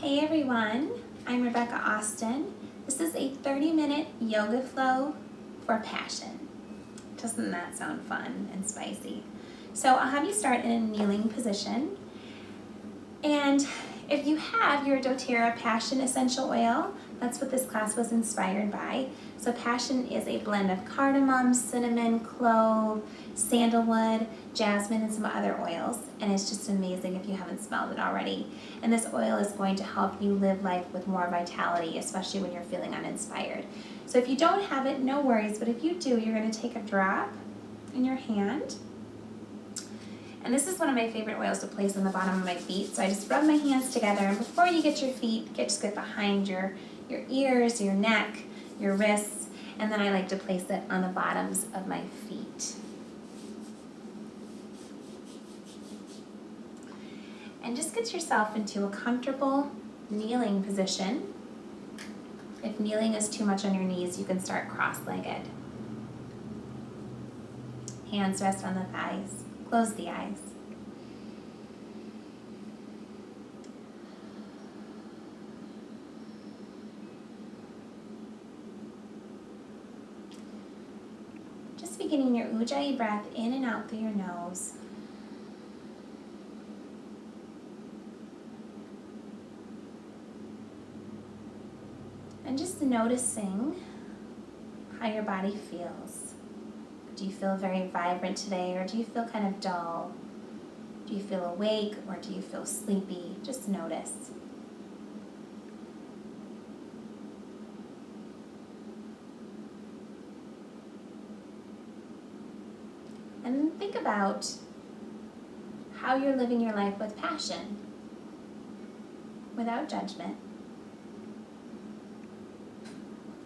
Hey everyone, I'm Rebecca Austin. This is a 30-minute yoga flow for passion. Doesn't that sound fun and spicy? So I'll have you start in a kneeling position. And if you have your doTerra Passion Essential Oil, that's what this class was inspired by. So passion is a blend of cardamom, cinnamon, clove, sandalwood, jasmine, and some other oils. And it's just amazing if you haven't smelled it already. And this oil is going to help you live life with more vitality, especially when you're feeling uninspired. So if you don't have it, no worries. But if you do, you're going to take a drop in your hand. And this is one of my favorite oils to place on the bottom of my feet. So I just rub my hands together, and before you get your feet, just get behind your ears, your neck, your wrists, and then I like to place it on the bottoms of my feet. And just get yourself into a comfortable kneeling position. If kneeling is too much on your knees, you can start cross-legged. Hands rest on the thighs. Close the eyes. Just beginning your Ujjayi breath in and out through your nose. And just noticing how your body feels. Do you feel very vibrant today, or do you feel kind of dull? Do you feel awake, or do you feel sleepy? Just notice. And then think about how you're living your life with passion, without judgment.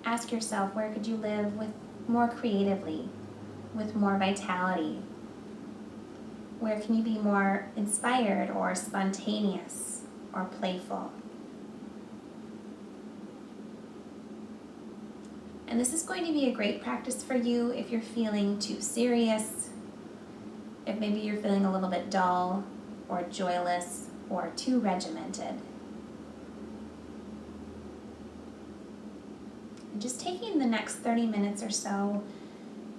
Ask yourself, where could you live with more creatively, with more vitality? Where can you be more inspired or spontaneous or playful? And this is going to be a great practice for you if you're feeling too serious, if maybe you're feeling a little bit dull or joyless or too regimented. And just taking the next 30 minutes or so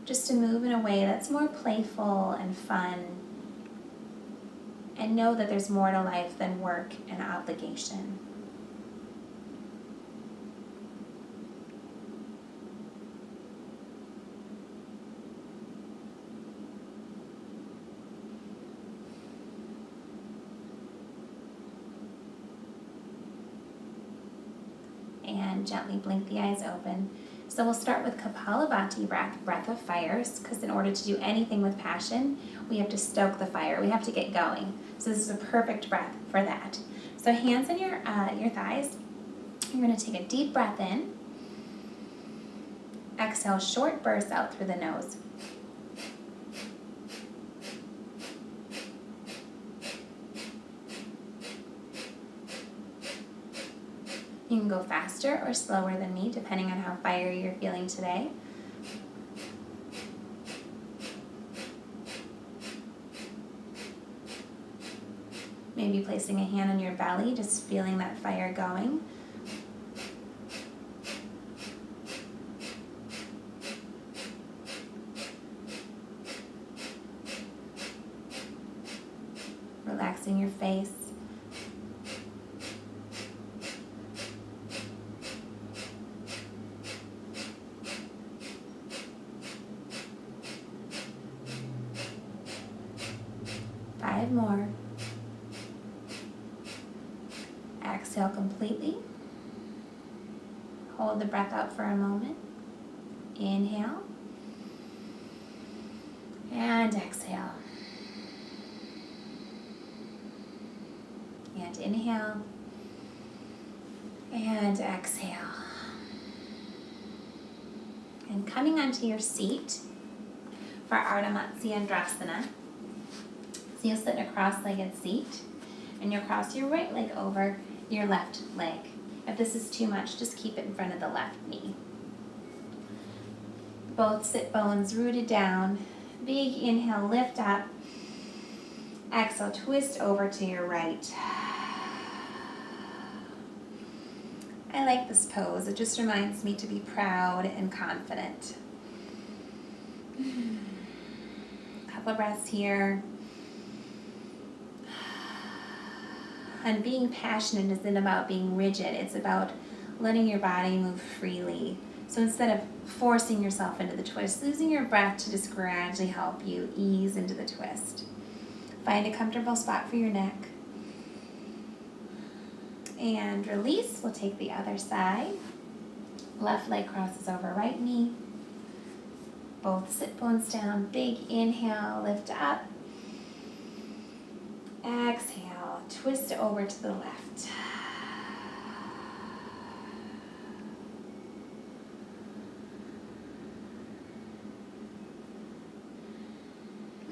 just to move in a way that's more playful and fun, and know that there's more to life than work and obligation. And gently blink the eyes open. So we'll start with Kapalabhati breath of fires, because in order to do anything with passion, we have to stoke the fire. We have to get going. So this is a perfect breath for that. So hands on your thighs. You're going to take a deep breath in. Exhale, short bursts out through the nose. You can go faster or slower than me, depending on how fiery you're feeling today. Maybe placing a hand on your belly, just feeling that fire going. Relaxing your face. Five more. Exhale completely. Hold the breath out for a moment. Inhale. And exhale. And inhale. And exhale. And coming onto your seat for Ardha Matsyendrasana. So you'll sit in a cross-legged seat, and you'll cross your right leg over your left leg. If this is too much, just keep it in front of the left knee. Both sit bones rooted down. Big inhale, lift up. Exhale, twist over to your right. I like this pose. It just reminds me to be proud and confident. Couple of breaths here. And being passionate isn't about being rigid. It's about letting your body move freely. So instead of forcing yourself into the twist, using your breath to just gradually help you ease into the twist. Find a comfortable spot for your neck. And release. We'll take the other side. Left leg crosses over right knee. Both sit bones down. Big inhale, lift up. Exhale, twist over to the left.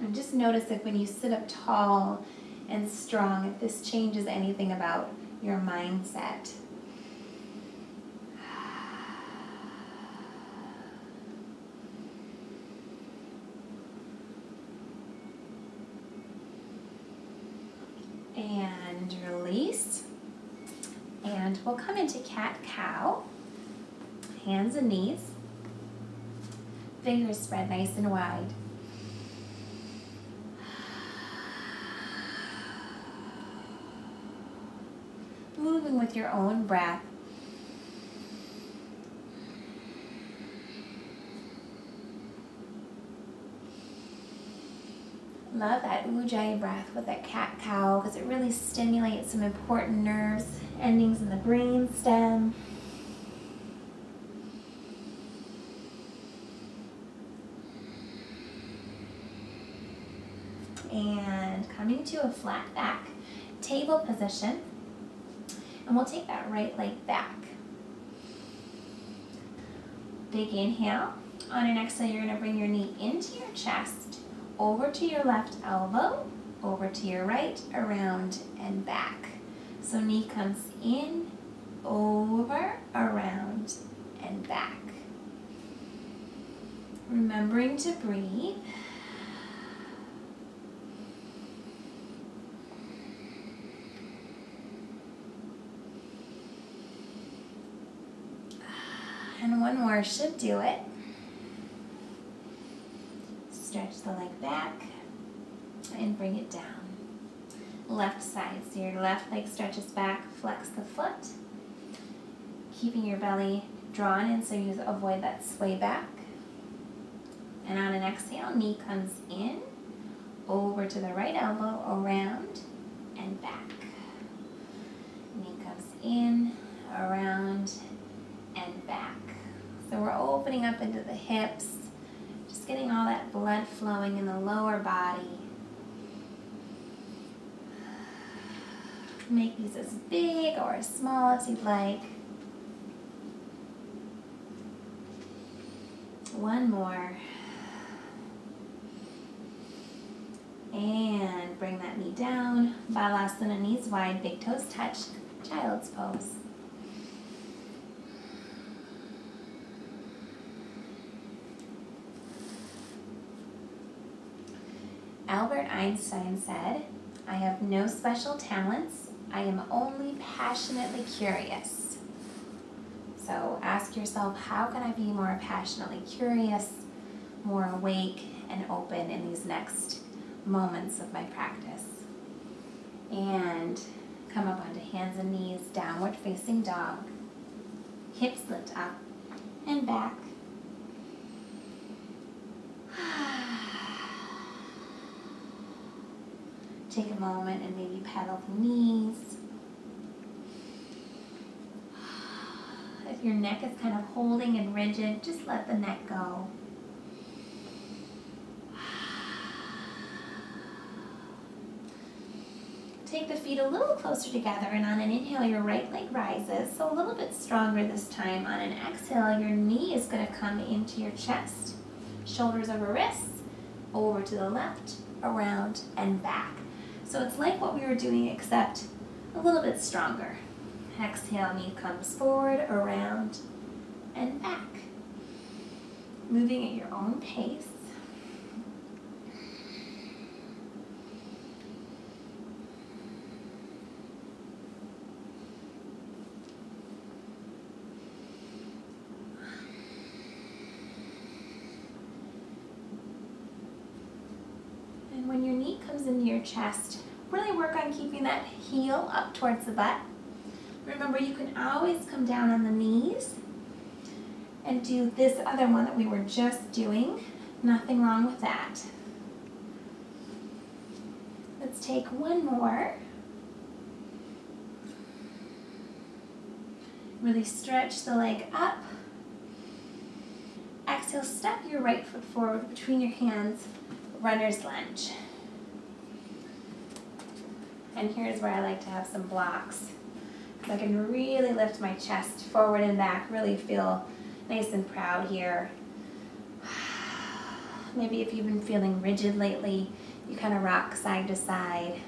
And just notice if when you sit up tall and strong, if this changes anything about your mindset. And release. And we'll come into cat-cow. Hands and knees. Fingers spread nice and wide. Moving with your own breath. Love that ujjayi breath with that cat-cow because it really stimulates some important nerves, endings in the brain stem. And coming to a flat back table position. And we'll take that right leg back. Big inhale. On an exhale, you're going to bring your knee into your chest, over to your left elbow, over to your right, around and back. So knee comes in, over, around, and back. Remembering to breathe. And one more should do it. Stretch the leg back and bring it down. Left side, so your left leg stretches back, flex the foot. Keeping your belly drawn in so you avoid that sway back. And on an exhale, knee comes in, over to the right elbow, around and back. Knee comes in, around and back. So we're opening up into the hips, just getting all that blood flowing in the lower body. Make these as big or as small as you'd like. One more. And bring that knee down. Balasana, knees wide, big toes touch, child's pose. Albert Einstein said, "I have no special talents. I am only passionately curious." So ask yourself, how can I be more passionately curious, more awake and open in these next moments of my practice? And come up onto hands and knees, downward facing dog. Hips lift up and back. Take a moment and maybe pedal the knees. If your neck is kind of holding and rigid, just let the neck go. Take the feet a little closer together, and on an inhale, your right leg rises, so a little bit stronger this time. On an exhale, your knee is going to come into your chest. Shoulders over wrists, over to the left, around, and back. So it's like what we were doing, except a little bit stronger. Exhale, knee comes forward, around, and back. Moving at your own pace. when your knee comes into your chest, really work on keeping that heel up towards the butt. Remember, you can always come down on the knees and do this other one that we were just doing. Nothing wrong with that. Let's take one more. Really stretch the leg up. Exhale, step your right foot forward between your hands, runner's lunge. And here's where I like to have some blocks. So I can really lift my chest forward and back, really feel nice and proud here. Maybe if you've been feeling rigid lately, you kind of rock side to side.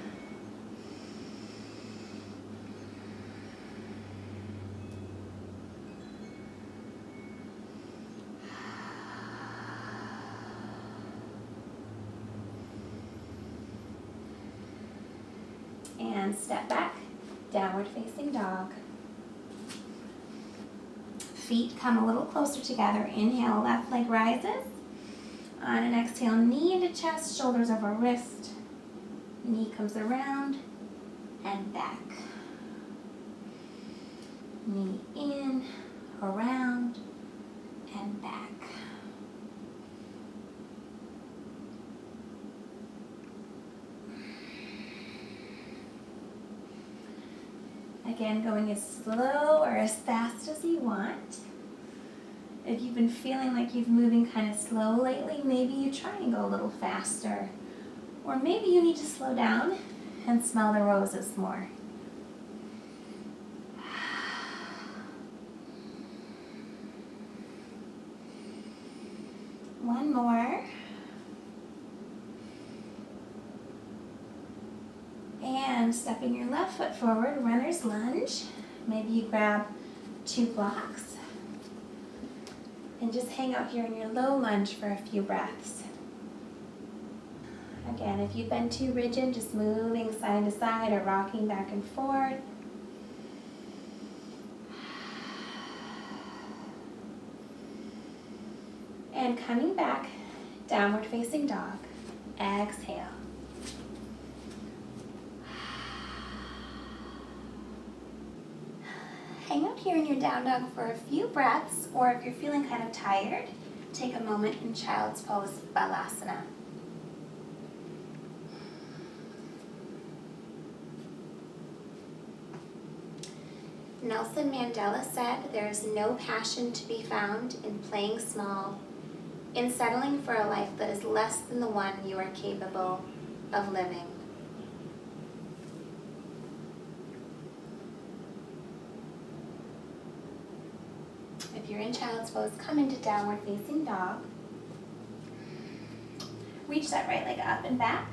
And step back, downward facing dog. Feet come a little closer together. Inhale, left leg rises. On an exhale, knee into chest, shoulders over wrist. Knee comes around and back. Knee in, around, and back. Again, going as slow or as fast as you want. If you've been feeling like you're moving kind of slow lately, maybe you try and go a little faster. Or maybe you need to slow down and smell the roses more. One more. And stepping your left foot forward, runner's lunge. Maybe you grab 2 blocks. And just hang out here in your low lunge for a few breaths. Again, if you've been too rigid, just moving side to side or rocking back and forth. And coming back, downward facing dog. Exhale. Hang out here in your down dog for a few breaths, or if you're feeling kind of tired, take a moment in child's pose, Vinyasa. Nelson Mandela said, "There is no passion to be found in playing small, in settling for a life that is less than the one you are capable of living." If you're in child's pose, come into downward facing dog. Reach that right leg up and back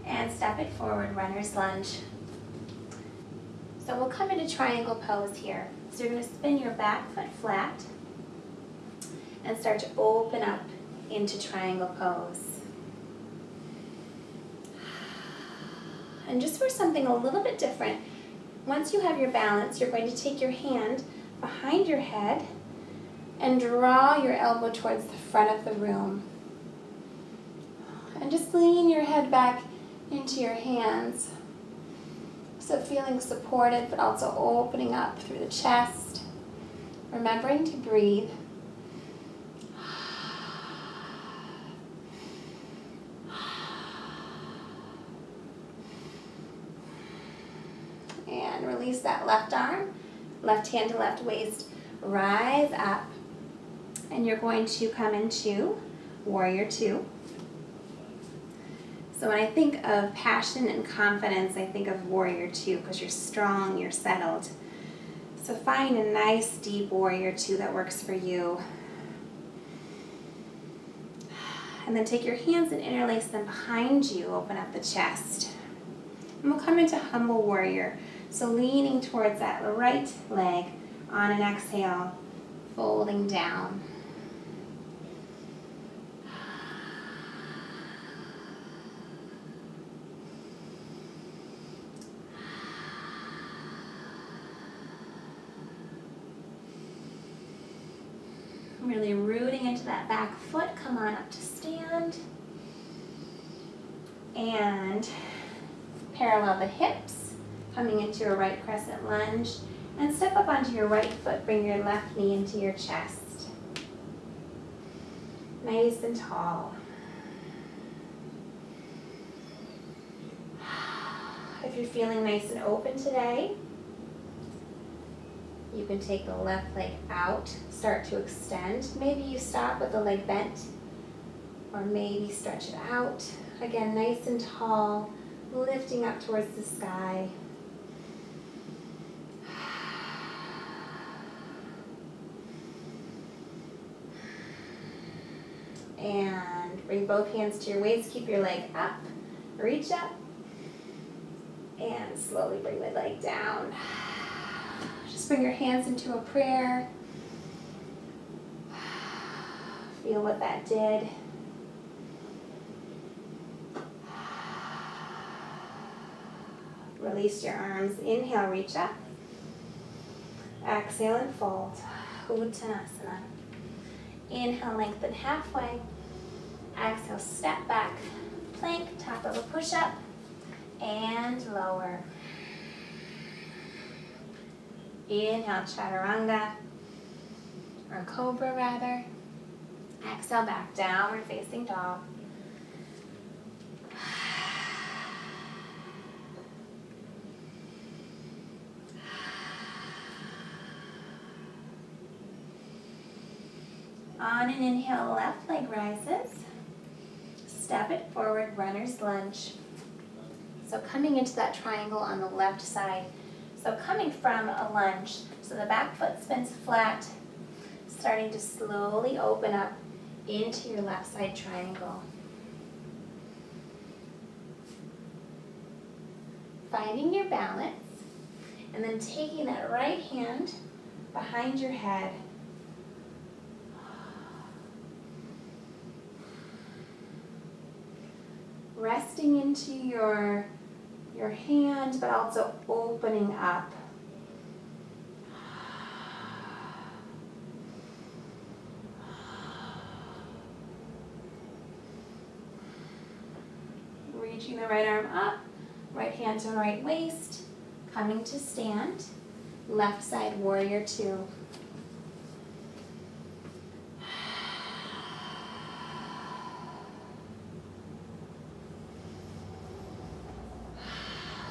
and step it forward, runner's lunge. So we'll come into triangle pose here. So you're going to spin your back foot flat and start to open up into triangle pose. And just for something a little bit different, once you have your balance, you're going to take your hand behind your head and draw your elbow towards the front of the room. And just lean your head back into your hands. So feeling supported, but also opening up through the chest. Remembering to breathe. And release that left arm. Left hand to left waist, rise up, and you're going to come into Warrior Two. So when I think of passion and confidence, I think of Warrior Two because you're strong, you're settled. So find a nice deep Warrior Two that works for you. And then take your hands and interlace them behind you, open up the chest. And we'll come into Humble Warrior. So leaning towards that right leg on an exhale, folding down. Really rooting into that back foot. Come on up to stand. And parallel the hips, coming into a right crescent lunge. And step up onto your right foot, bring your left knee into your chest. Nice and tall. If you're feeling nice and open today, you can take the left leg out, start to extend. Maybe you stop with the leg bent, or maybe stretch it out. Again, nice and tall, lifting up towards the sky. And bring both hands to your waist, keep your leg up, reach up, and slowly bring the leg down. Just bring your hands into a prayer. Feel what that did. Release your arms. Inhale, reach up. Exhale and fold. Uttanasana. Inhale, lengthen halfway. Exhale, step back. Plank, top of a push-up. And lower. Inhale, chaturanga, or cobra rather. Exhale, back, downward facing dog. On an inhale, left leg rises. Step it forward, runner's lunge. So coming into that triangle on the left side. So coming from a lunge, so the back foot spins flat, starting to slowly open up into your left side triangle. Finding your balance, and then taking that right hand behind your head. Resting into your hand, but also opening up. Reaching the right arm up, right hand to right waist, coming to stand, left side warrior two.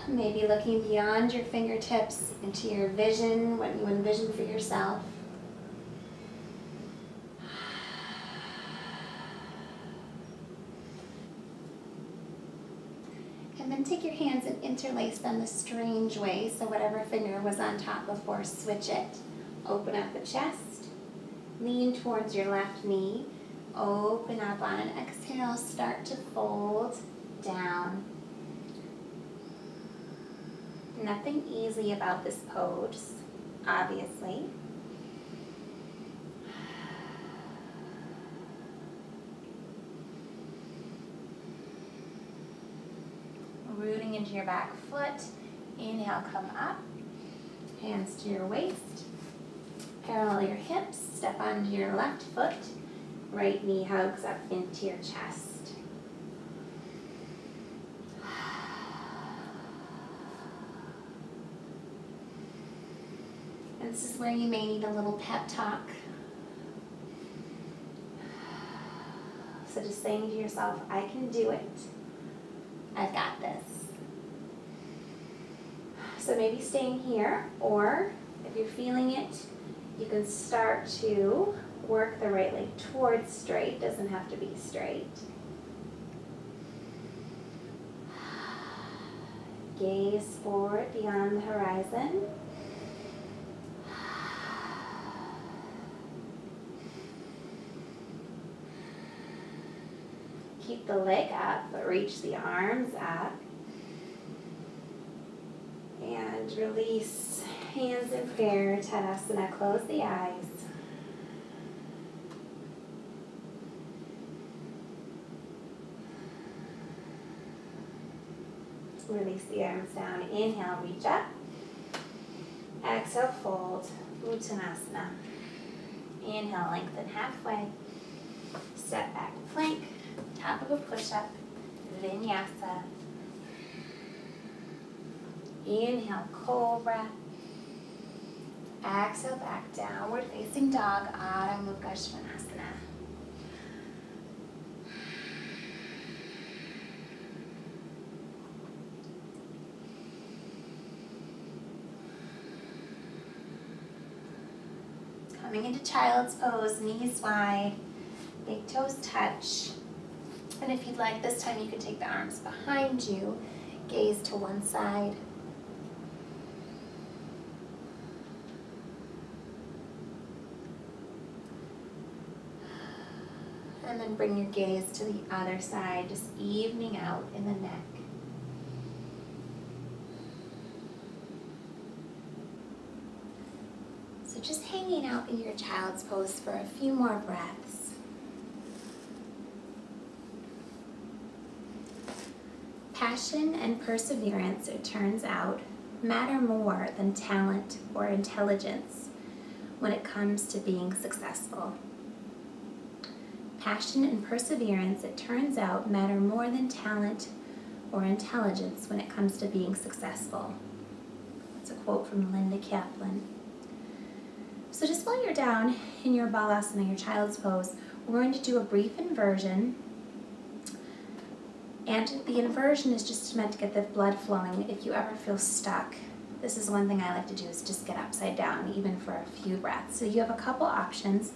Maybe looking beyond your fingertips into your vision, what you envision for yourself. And then take your hands and interlace them the strange way, so whatever finger was on top before, switch it. Open up the chest, lean towards your left knee, open up on an exhale, start to fold down. Nothing easy about this pose, obviously. Rooting into your back foot. Inhale, come up. Hands to your waist. Parallel your hips. Step onto your left foot. Right knee hugs up into your chest. And this is where you may need a little pep talk. So just saying to yourself, I can do it. I've got this. So maybe staying here, or if you're feeling it, you can start to work the right leg towards straight. Doesn't have to be straight. Gaze forward beyond the horizon. Keep the leg up, but reach the arms up. And release, hands in prayer, Tadasana, close the eyes. Release the arms down. Inhale, reach up. Exhale, fold. Uttanasana. Inhale, lengthen halfway. Step back, plank. Top of a push-up. Vinyasa. Inhale, Cobra. Exhale, back, downward facing dog, Adho Mukha Svanasana. Coming into child's pose, knees wide, big toes touch. And if you'd like, this time you can take the arms behind you, gaze to one side. And then bring your gaze to the other side, just evening out in the neck. So just hanging out in your child's pose for a few more breaths. Passion and perseverance, it turns out, matter more than talent or intelligence when it comes to being successful. Passion and perseverance, it turns out, matter more than talent or intelligence when it comes to being successful. That's a quote from Linda Kaplan. So just while you're down in your balasana, your child's pose, we're going to do a brief inversion. And the inversion is just meant to get the blood flowing. If you ever feel stuck, this is one thing I like to do, is just get upside down, even for a few breaths. So you have a couple options.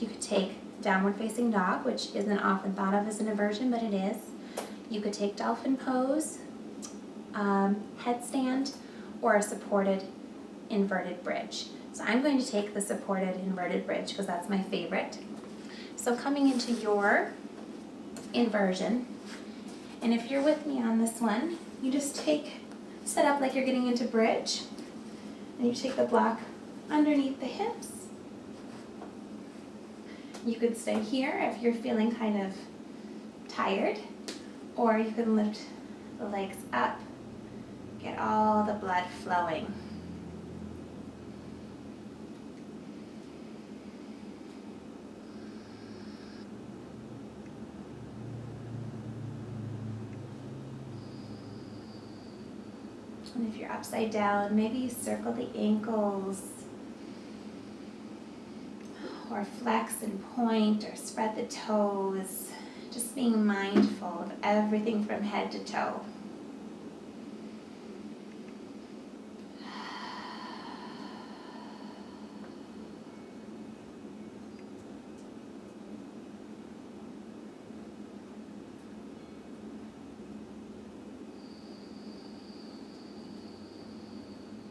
You could take downward facing dog, which isn't often thought of as an inversion, but it is. You could take dolphin pose, headstand, or a supported inverted bridge. So I'm going to take the supported inverted bridge because that's my favorite. So coming into your inversion, and if you're with me on this one, you just set up like you're getting into bridge, and you take the block underneath the hips. You could stay here if you're feeling kind of tired, or you can lift the legs up, get all the blood flowing. And if you're upside down, maybe you circle the ankles, or flex and point, or spread the toes, just being mindful of everything from head to toe.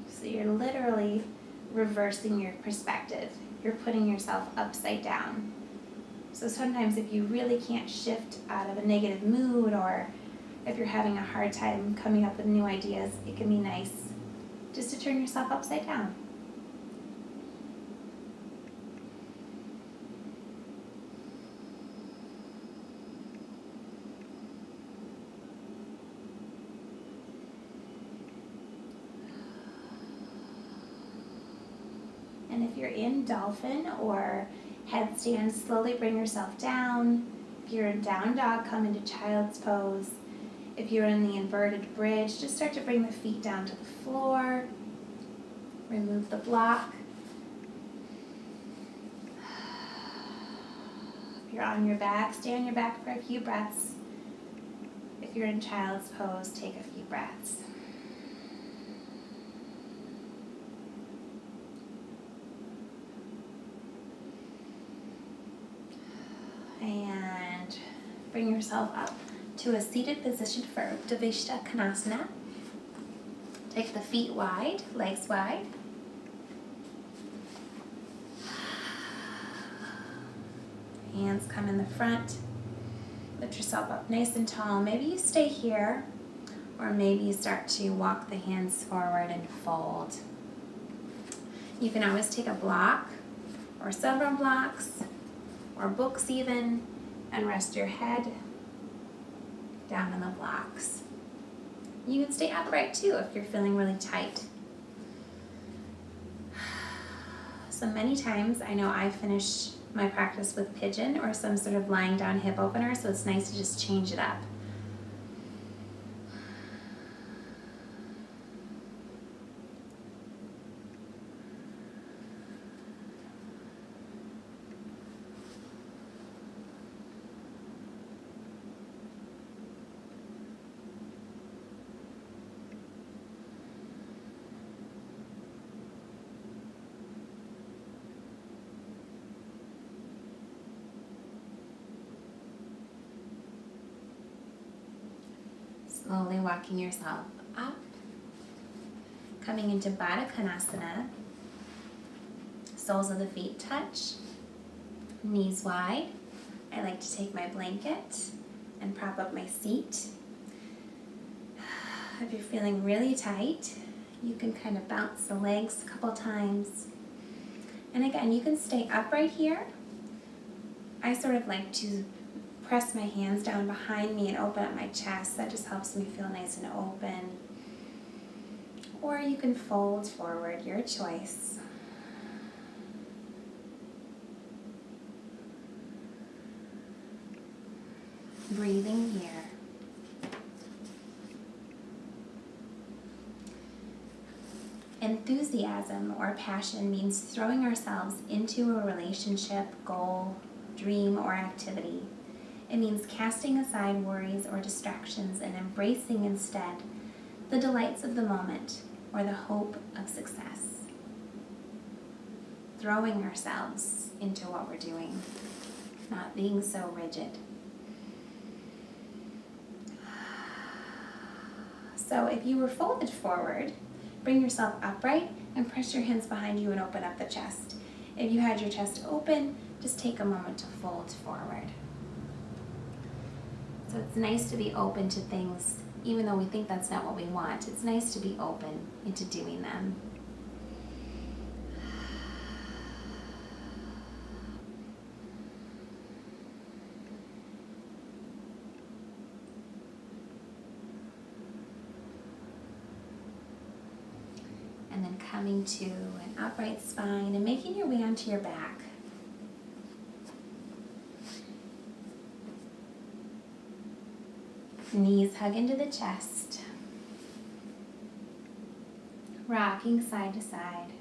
So you're literally reversing your perspective. You're putting yourself upside down. So sometimes if you really can't shift out of a negative mood, or if you're having a hard time coming up with new ideas, it can be nice just to turn yourself upside down. And if you're in dolphin or headstand, slowly bring yourself down. If you're in down dog, come into child's pose. If you're in the inverted bridge, just start to bring the feet down to the floor. Remove the block. If you're on your back, stay on your back for a few breaths. If you're in child's pose, take a few breaths. And bring yourself up to a seated position for Uddiyana Konasana. Take the feet wide, legs wide. Hands come in the front. Lift yourself up nice and tall. Maybe you stay here, or maybe you start to walk the hands forward and fold. You can always take a block or several blocks, or books even, and rest your head down on the blocks. You can stay upright too if you're feeling really tight. So many times I know I finish my practice with pigeon or some sort of lying down hip opener, so it's nice to just change it up. Slowly walking yourself up, coming into Baddha Konasana. Soles of the feet touch, knees wide. I like to take my blanket and prop up my seat. If you're feeling really tight, you can kind of bounce the legs a couple times. And again, you can stay upright here. I sort of like to press my hands down behind me and open up my chest. That just helps me feel nice and open. Or you can fold forward, your choice. Breathing here. Enthusiasm or passion means throwing ourselves into a relationship, goal, dream, or activity. It means casting aside worries or distractions and embracing instead the delights of the moment or the hope of success. Throwing ourselves into what we're doing, not being so rigid. So if you were folded forward, bring yourself upright and press your hands behind you and open up the chest. If you had your chest open, just take a moment to fold forward. So it's nice to be open to things, even though we think that's not what we want. It's nice to be open into doing them. And then coming to an upright spine and making your way onto your back. Knees hug into the chest. Rocking side to side.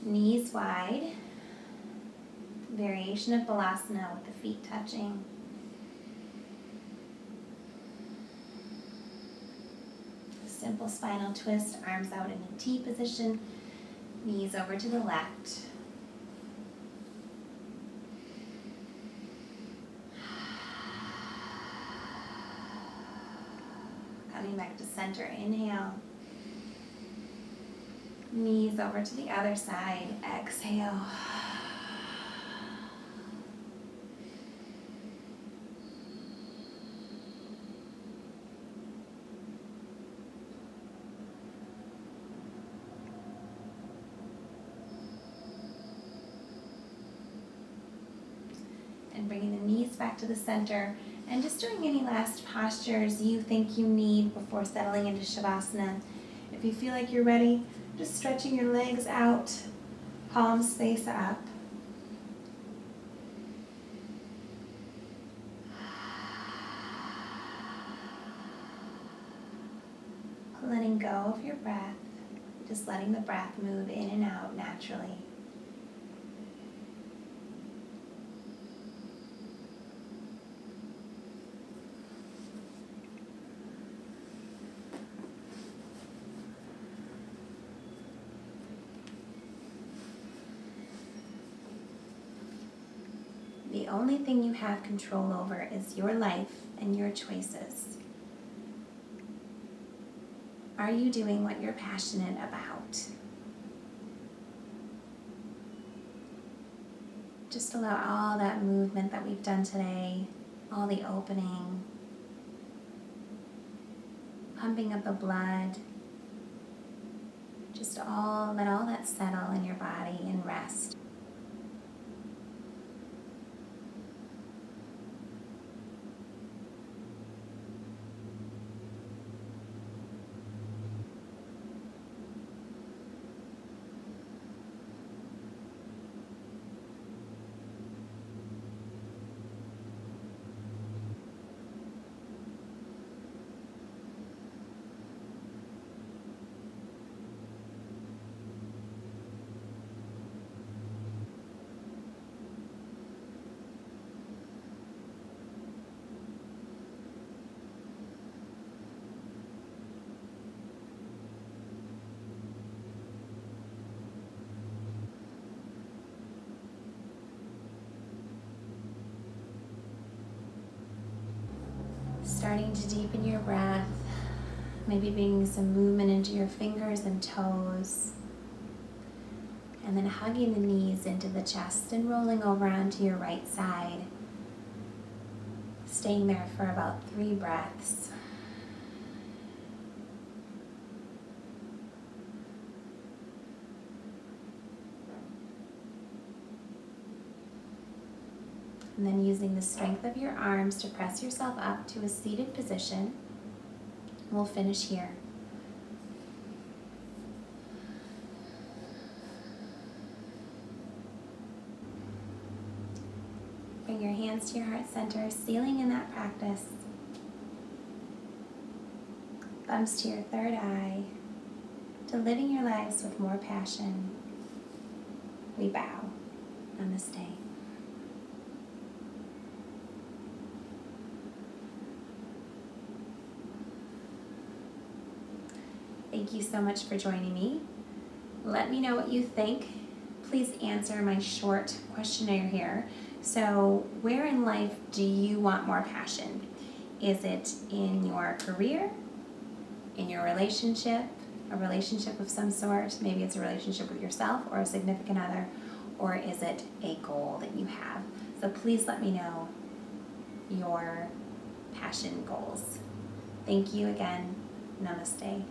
Knees wide. Variation of Balasana with the feet touching. Simple spinal twist, arms out in a T position, knees over to the left. Coming back to center, inhale. Knees over to the other side, exhale. And bringing the knees back to the center and just doing any last postures you think you need before settling into Shavasana. If you feel like you're ready, just stretching your legs out, palms face up. Letting go of your breath, just letting the breath move in and out naturally. The only thing you have control over is your life and your choices. Are you doing what you're passionate about? Just allow all that movement that we've done today, all the opening, pumping of the blood, just let all that settle in your body and rest. starting to deepen your breath, maybe bringing some movement into your fingers and toes, and then hugging the knees into the chest and rolling over onto your right side, staying there for about 3 breaths. And then using the strength of your arms to press yourself up to a seated position. We'll finish here. Bring your hands to your heart center, sealing in that practice. Thumbs to your third eye, to living your lives with more passion. We bow. Namaste. Thank you so much for joining me. Let me know what you think. Please answer my short questionnaire here. So, where in life do you want more passion? Is it in your career, in your relationship, a relationship of some sort? Maybe it's a relationship with yourself or a significant other, or is it a goal that you have? So please let me know your passion goals. Thank you again. Namaste.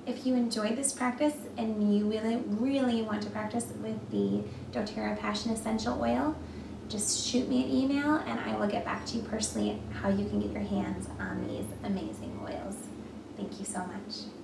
If you enjoyed this practice and you really want to practice with the doTerra Passion Essential Oil, just shoot me an email and I will get back to you personally how you can get your hands on these amazing oils. Thank you so much.